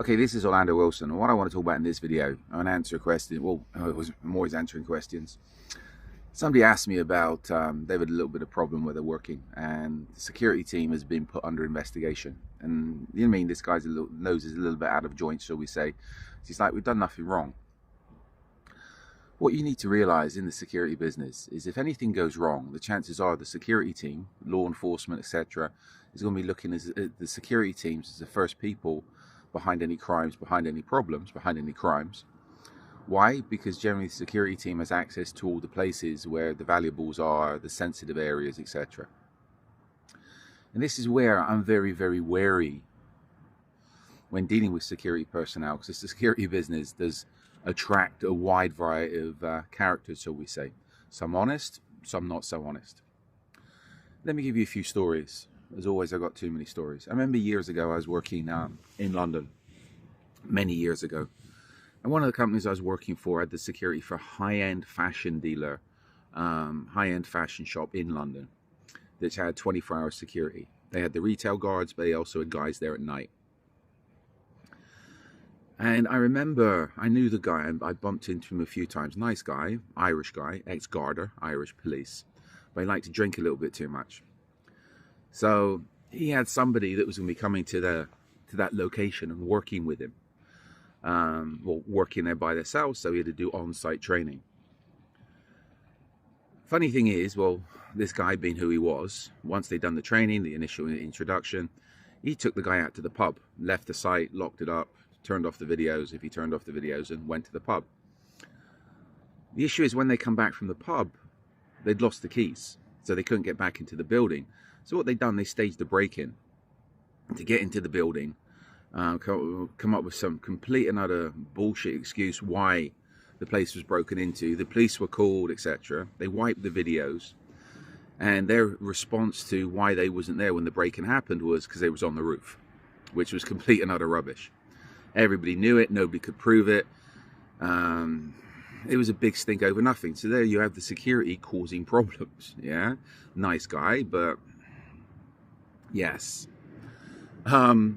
Okay, this is Orlando Wilson, and what I want to talk about in this video, I want to answer a question. Well, I'm always answering questions. Somebody asked me about they've had a little bit of problem where they're working, and the security team has been put under investigation. And you know what I mean, this guy's nose is a little bit out of joint, shall we say. He's like, we've done nothing wrong. What you need to realize in the security business is if anything goes wrong, the chances are the security team, law enforcement, etc., is going to be looking at the security teams as the first people behind any crimes, behind any problems, behind any crimes. Why? Because generally the security team has access to all the places where the valuables are, the sensitive areas, etc. And this is where I'm very, very wary when dealing with security personnel, because the security business does attract a wide variety of characters, shall we say. Some honest, some not so honest. Let me give you a few stories. As always, I've got too many stories. I remember years ago I was working in London, many years ago. And one of the companies I was working for had the security for a high-end fashion dealer, high-end fashion shop in London, that had 24-hour security. They had the retail guards, but they also had guys there at night. And I remember, I knew the guy, and I bumped into him a few times. Nice guy, Irish guy, ex-Garda, Irish police. But he liked to drink a little bit too much. So he had somebody that was going to be coming to that location and working with him. Well, working there by themselves, so he had to do on-site training. Funny thing is, well, this guy being who he was, once they'd done the training, the initial introduction, he took the guy out to the pub, left the site, locked it up, turned off the videos, if he turned off the videos, and went to the pub. The issue is when they come back from the pub, they'd lost the keys, so they couldn't get back into the building. So what they'd done, they staged a break-in to get into the building, come up with some complete and utter bullshit excuse why the place was broken into. The police were called, etc. They wiped the videos, and their response to why they wasn't there when the break-in happened was because they was on the roof, which was complete and utter rubbish. Everybody knew it, nobody could prove it. It was a big stink over nothing. So there you have the security causing problems. Yeah, nice guy, but yes. A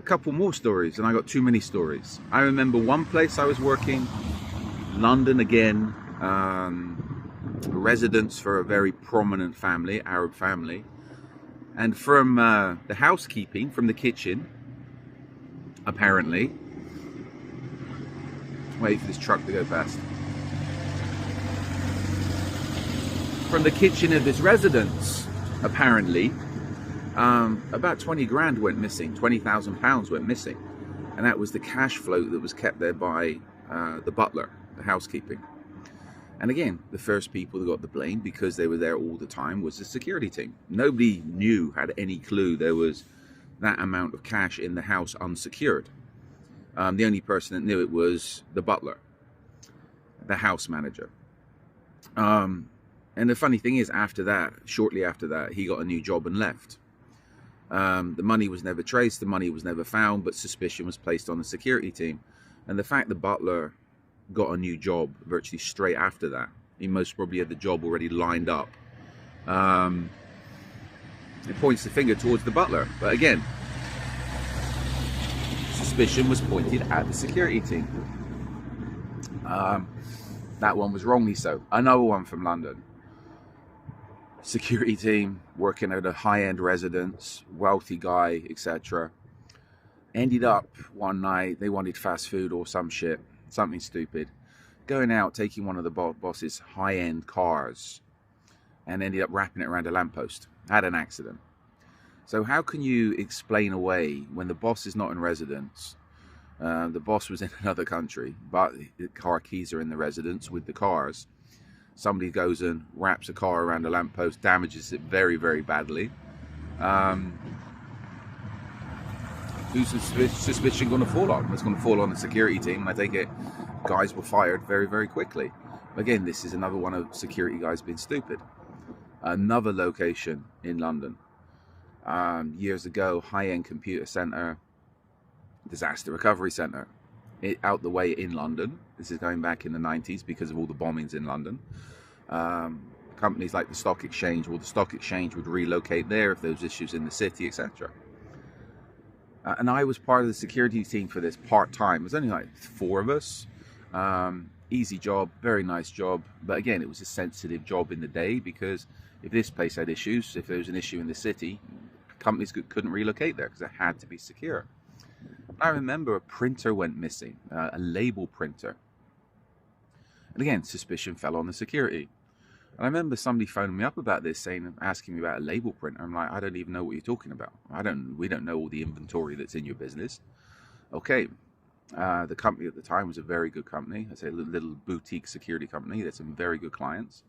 couple more stories, and I got too many stories. I remember one place I was working, London again, residence for a very prominent family, Arab family, and from the housekeeping, from the kitchen, apparently, wait for this truck to go past, from the kitchen of this residence, apparently, about 20 grand went missing, £20,000 went missing, and that was the cash flow that was kept there by the butler, the housekeeping. And again, the first people that got the blame, because they were there all the time, was the security team. Nobody had any clue there was that amount of cash in the house unsecured. The only person that knew it was the butler, the house manager. And the funny thing is, after that, shortly after that, he got a new job and left. The money was never traced, the money was never found, but suspicion was placed on the security team. And the fact the butler got a new job virtually straight after that, he most probably had the job already lined up. It points the finger towards the butler. But again, suspicion was pointed at the security team. That one was wrongly so. Another one from London. Security team working at a high-end residence, wealthy guy, etc. Ended up one night, they wanted fast food or some shit, something stupid, going out, taking one of the boss's high-end cars, and ended up wrapping it around a lamppost. Had an accident. So how can you explain away when the boss is not in residence, the boss was in another country, but the car keys are in the residence with the cars? Somebody goes and wraps a car around a lamppost, damages it very, very badly. Who's the suspicion going to fall on? It's going to fall on the security team. I take it guys were fired very, very quickly. Again, this is another one of security guys being stupid. Another location in London. Years ago, high-end computer centre, disaster recovery centre. Out the way in London. This is going back in the 90s because of all the bombings in London. Companies like the stock exchange, well, the stock exchange would relocate there if there was issues in the city, etc. And I was part of the security team for this part-time. It was only like 4 of us. Easy job, very nice job. But again, it was a sensitive job in the day, because if this place had issues, if there was an issue in the city, companies couldn't relocate there because it had to be secure. I remember a printer went missing, a label printer. And again, suspicion fell on the security. And I remember somebody phoning me up about this, asking me about a label printer. I'm like, I don't even know what you're talking about. We don't know all the inventory that's in your business. Okay. The company at the time was a very good company. I say a little boutique security company. That's some very good clients.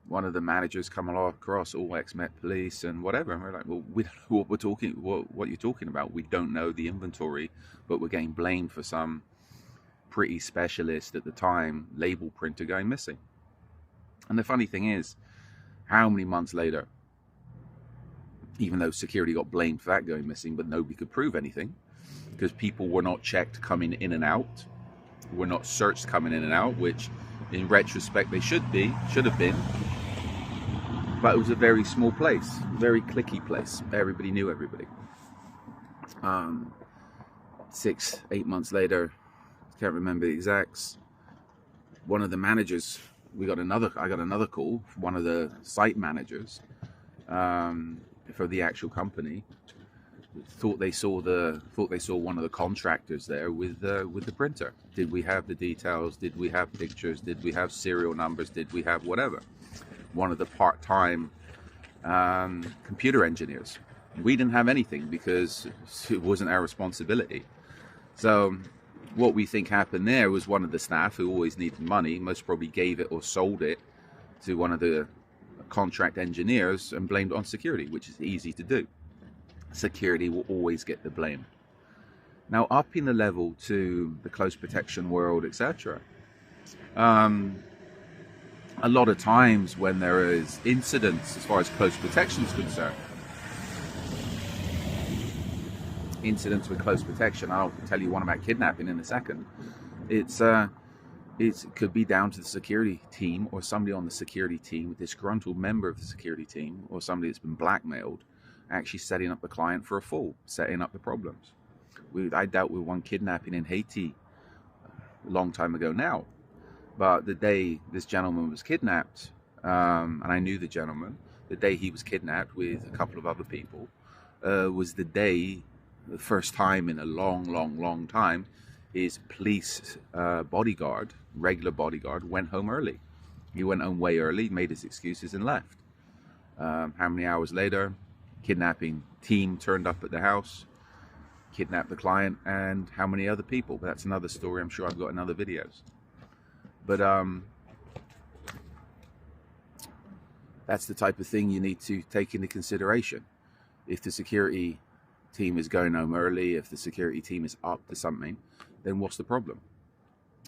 One of the managers come across, all ex-Met police and whatever, and we're like, well, we don't know what you're talking about. We don't know the inventory, but we're getting blamed for some pretty specialist at the time label printer going missing. And the funny thing is, how many months later, even though security got blamed for that going missing, but nobody could prove anything, because people were not checked coming in and out, were not searched coming in and out, which in retrospect they should have been. But it was a very small place, very cliquey place. Everybody knew everybody. 6-8 months later, can't remember the exacts, one of the managers, I got another call from one of the site managers for the actual company. Thought they saw one of the contractors there with the printer. Did we have the details? Did we have pictures? Did we have serial numbers? Did we have whatever? One of the part-time computer engineers. We didn't have anything because it wasn't our responsibility. So what we think happened there was one of the staff, who always needed money, most probably gave it or sold it to one of the contract engineers and blamed it on security, which is easy to do. Security will always get the blame. Now, upping the level to the close protection world, etc. A lot of times when there is incidents as far as close protection is concerned, incidents with close protection, I'll tell you one about kidnapping in a second. It could be down to the security team, or somebody on the security team, a disgruntled member of the security team, or somebody that's been blackmailed, actually setting up the client for a fall, setting up the problems. I dealt with one kidnapping in Haiti a long time ago now, but the day this gentleman was kidnapped, and I knew the gentleman, the day he was kidnapped with a couple of other people, was the day, the first time in a long time, his police bodyguard, regular bodyguard, went home early. He went home way early, made his excuses and left. How many hours later, kidnapping team turned up at the house, kidnapped the client, and how many other people. But that's another story. I'm sure I've got in other videos. But that's the type of thing you need to take into consideration. If the security team is going home early, if the security team is up to something, then what's the problem?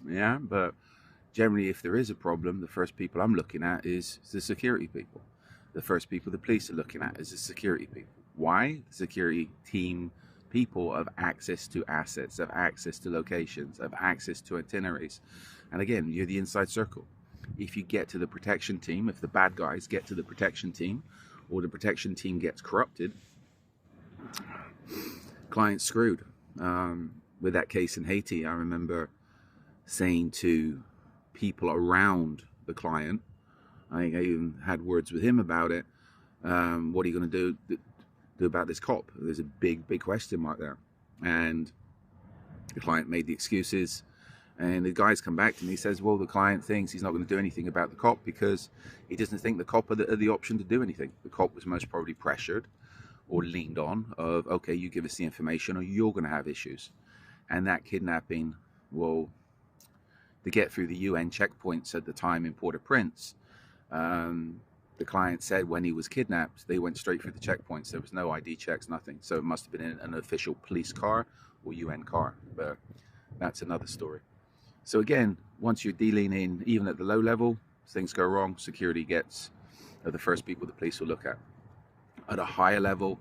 Yeah, but generally, if there is a problem, the first people I'm looking at is the security people. The first people the police are looking at is the security people. Why? The security team people have access to assets, have access to locations, have access to itineraries. And again, you're the inside circle. If you get to the protection team, if the bad guys get to the protection team, or the protection team gets corrupted, client's screwed. With that case in Haiti, I remember saying to people around the client, I even had words with him about it, what are you going to do about this cop? There's a big question mark there. And the client made the excuses, and the guy's come back to me, he says, well, the client thinks he's not going to do anything about the cop because he doesn't think the cop had the option to do anything. The cop was most probably pressured or leaned on of, okay, you give us the information or you're going to have issues. And that kidnapping, well, to get through the UN checkpoints at the time in Port-au-Prince, the client said when he was kidnapped, they went straight through the checkpoints. There was no ID checks, nothing. So it must have been in an official police car or UN car, but that's another story. So again, once you're dealing in, even at the low level, things go wrong, security are the first people the police will look at. At a higher level,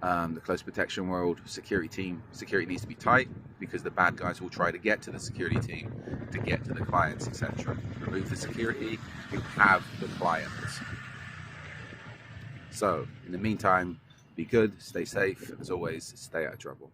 the close protection world, security needs to be tight because the bad guys will try to get to the security team to get to the clients, etc. Remove the security, you have the clients. So in the meantime, Be good, stay safe, as always, stay out of trouble.